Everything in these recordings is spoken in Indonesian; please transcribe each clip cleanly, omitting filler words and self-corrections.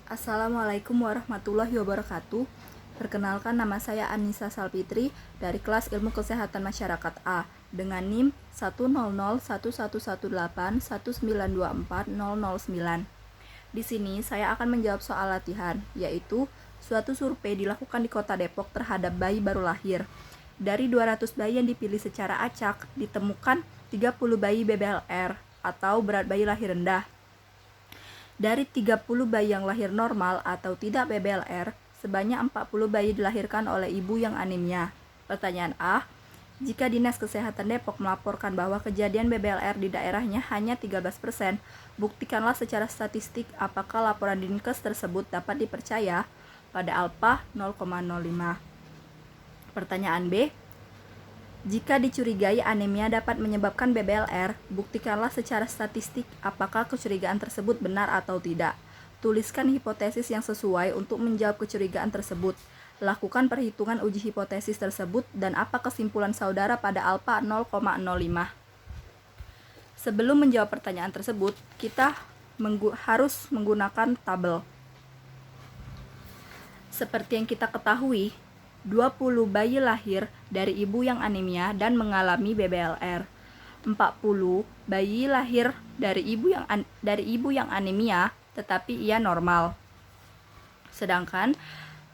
Assalamualaikum warahmatullahi wabarakatuh. Perkenalkan, nama saya Anissa Salfitri dari kelas Ilmu Kesehatan Masyarakat A dengan NIM 100111819240009. Di sini saya akan menjawab soal latihan, yaitu suatu survei dilakukan di Kota Depok terhadap bayi baru lahir. Dari 200 bayi yang dipilih secara acak, ditemukan 30 bayi BBLR atau berat bayi lahir rendah. Dari 30 bayi yang lahir normal atau tidak BBLR, sebanyak 40 bayi dilahirkan oleh ibu yang anemia. Pertanyaan A, jika Dinas Kesehatan Depok melaporkan bahwa kejadian BBLR di daerahnya hanya 13%, buktikanlah secara statistik apakah laporan Dinkes tersebut dapat dipercaya pada alfa 0,05. Pertanyaan B, jika dicurigai anemia dapat menyebabkan BBLR, buktikanlah secara statistik apakah kecurigaan tersebut benar atau tidak. Tuliskan hipotesis yang sesuai untuk menjawab kecurigaan tersebut. Lakukan perhitungan uji hipotesis tersebut dan apa kesimpulan saudara pada alfa 0,05. Sebelum menjawab pertanyaan tersebut, kita harus menggunakan tabel. Seperti yang kita ketahui, 20 bayi lahir dari ibu yang anemia dan mengalami BBLR. 40 bayi lahir dari ibu yang anemia tetapi ia normal. Sedangkan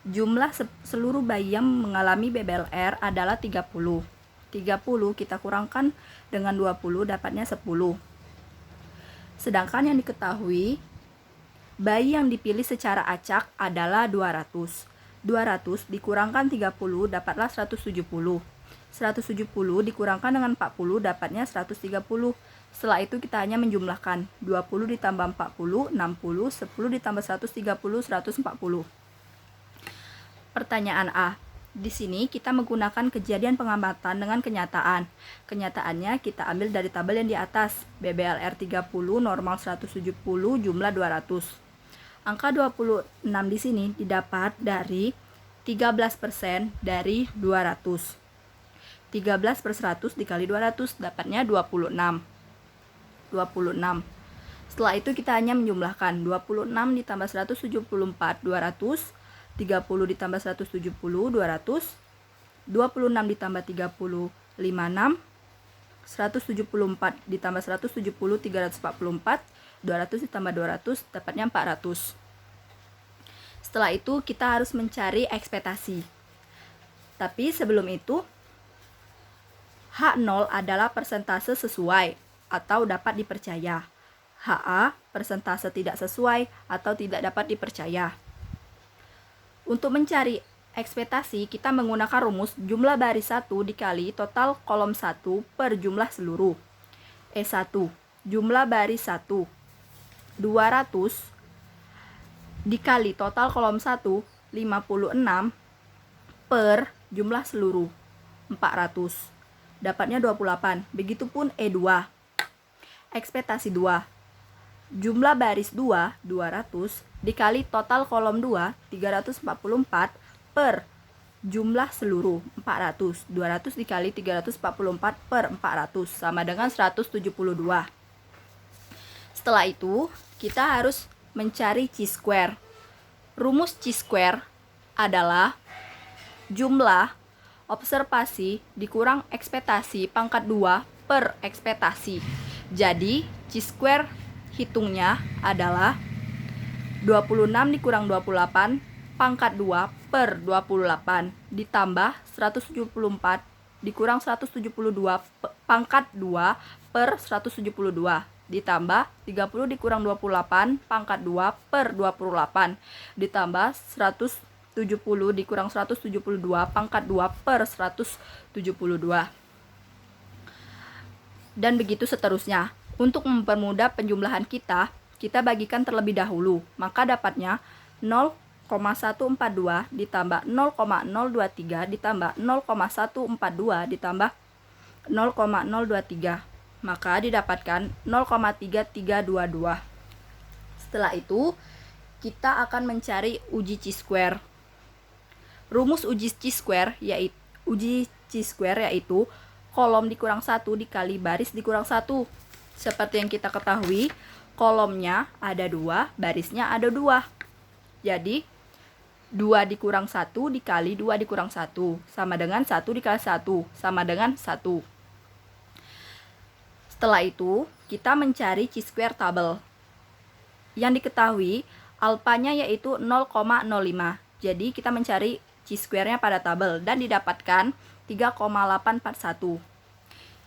jumlah seluruh bayi yang mengalami BBLR adalah 30. 30 kita kurangkan dengan 20 dapatnya 10. Sedangkan yang diketahui, bayi yang dipilih secara acak adalah 200. 200 dikurangkan 30 dapatlah 170. 170 dikurangkan dengan 40 dapatnya 130. Setelah itu kita hanya menjumlahkan 20 ditambah 40, 60, 10 ditambah 130, 140. Pertanyaan A. Di sini kita menggunakan kejadian pengamatan dengan kenyataan. Kenyataannya kita ambil dari tabel yang di atas. BBLR 30, normal 170, jumlah 200. Angka 26 di sini didapat dari 13% dari 200. 13 per 100 dikali 200 dapatnya 26. Setelah itu kita hanya menjumlahkan 26 ditambah 174, 200. 30 ditambah 170, 200. 26 ditambah 30, 56. 174 ditambah 170, 344. 200 ditambah 200 dapatnya 400. Setelah itu kita harus mencari ekspektasi. Tapi sebelum itu, H0 adalah persentase sesuai atau dapat dipercaya. HA persentase tidak sesuai atau tidak dapat dipercaya. Untuk mencari ekspektasi, kita menggunakan rumus jumlah baris 1 dikali total kolom 1 per jumlah seluruh. E1, jumlah baris 1 200 dikali total kolom 1 56 per jumlah seluruh 400 dapatnya 28. Begitupun E2, ekspektasi 2, jumlah baris 2 200 dikali total kolom 2 344 per jumlah seluruh 400. 200 dikali 344 per 400 sama dengan 172. Setelah itu, kita harus mencari chi-square. Rumus chi-square adalah jumlah observasi dikurang ekspektasi pangkat 2 per ekspektasi. Jadi, chi-square hitungnya adalah 26 dikurang 28 pangkat 2 per 28 ditambah 174 dikurang 172 pangkat 2 per 172 ditambah 30 dikurang 28 pangkat 2 per 28 ditambah 170 dikurang 172 pangkat 2 per 172 dan begitu seterusnya. Untuk mempermudah penjumlahan kita bagikan terlebih dahulu, maka dapatnya 0,142 ditambah 0,023 ditambah 0,142 ditambah 0,023, maka didapatkan 0,3322. Setelah itu kita akan mencari uji chi-square. Rumus uji chi-square yaitu kolom dikurang 1 dikali baris dikurang 1. Seperti yang kita ketahui, kolomnya ada 2, barisnya ada 2. Jadi 2 dikurang 1 dikali 2 dikurang 1 sama dengan 1 dikali 1 sama dengan 1. Setelah itu, kita mencari chi-square tabel. Yang diketahui, alfanya yaitu 0,05. Jadi, kita mencari chi-square-nya pada tabel dan didapatkan 3,841.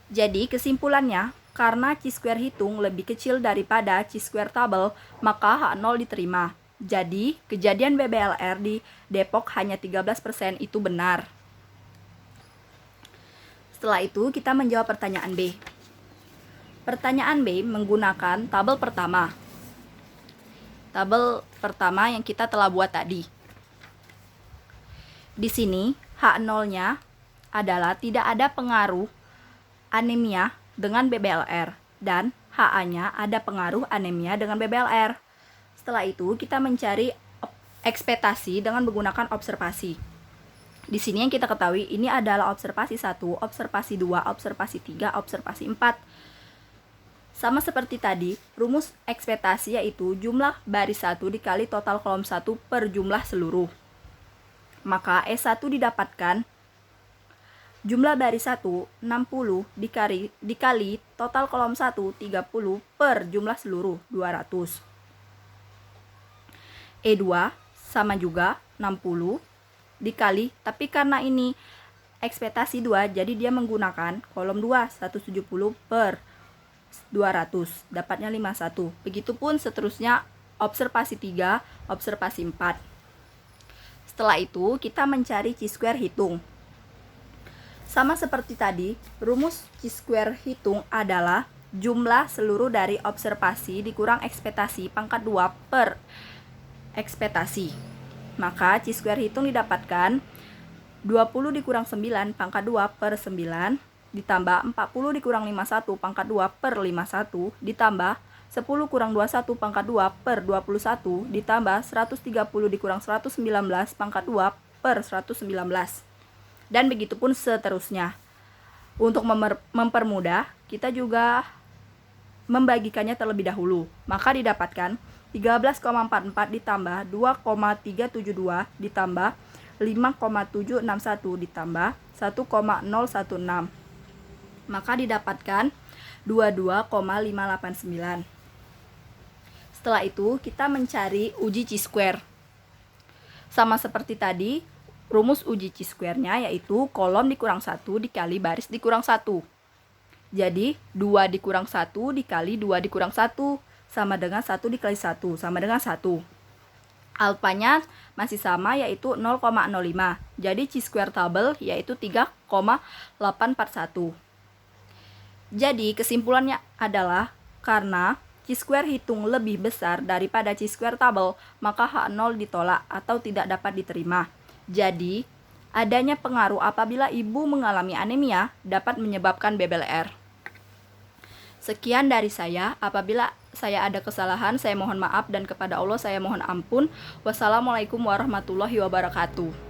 Jadi, kesimpulannya, karena chi-square hitung lebih kecil daripada chi-square tabel, maka H0 diterima. Jadi, kejadian BBLR di Depok hanya 13% itu benar. Setelah itu, kita menjawab pertanyaan B. Pertanyaan B menggunakan tabel pertama. Tabel pertama yang kita telah buat tadi. Di sini, H0-nya adalah tidak ada pengaruh anemia dengan BBLR dan HA-nya ada pengaruh anemia dengan BBLR. Setelah itu, kita mencari ekspektasi dengan menggunakan observasi. Di sini yang kita ketahui, ini adalah observasi 1, observasi 2, observasi 3, observasi 4. Sama seperti tadi, rumus ekspektasi yaitu jumlah baris 1 dikali total kolom 1 per jumlah seluruh. Maka S1 didapatkan jumlah baris 1 60 dikali total kolom 1 30 per jumlah seluruh 200. E2 sama juga 60 dikali, tapi karena ini ekspektasi 2, jadi dia menggunakan kolom 2 170 per 200, dapatnya 51. Begitupun seterusnya observasi 3, observasi 4. Setelah itu kita mencari chi-square hitung. Sama seperti tadi, rumus chi-square hitung adalah jumlah seluruh dari observasi dikurang ekspektasi pangkat 2 per ekspektasi. Maka chi-square hitung didapatkan 20 dikurang 9 pangkat 2 per 9 ditambah 40 dikurang 51 pangkat 2 per 51 ditambah 10 kurang 21 pangkat 2 per 21 ditambah 130 dikurang 119 pangkat 2 per 119. Dan begitupun seterusnya. Untuk mempermudah, kita juga membagikannya terlebih dahulu. Maka didapatkan 13,44 ditambah 2,372 ditambah 5,761 ditambah 1,016. Maka didapatkan 22,589. Setelah itu kita mencari uji chi-square. Sama seperti tadi, rumus uji chi-square-nya yaitu kolom dikurang 1 dikali baris dikurang 1. Jadi 2 dikurang 1 dikali 2 dikurang 1 sama dengan 1 dikali 1 sama dengan 1. Alfanya masih sama yaitu 0,05. Jadi chi-square tabel yaitu 3,841. Jadi kesimpulannya adalah karena chi-square hitung lebih besar daripada chi-square tabel, maka H0 ditolak atau tidak dapat diterima. Jadi, adanya pengaruh apabila ibu mengalami anemia dapat menyebabkan BBLR. Sekian dari saya. Apabila saya ada kesalahan, saya mohon maaf dan kepada Allah saya mohon ampun. Wassalamualaikum warahmatullahi wabarakatuh.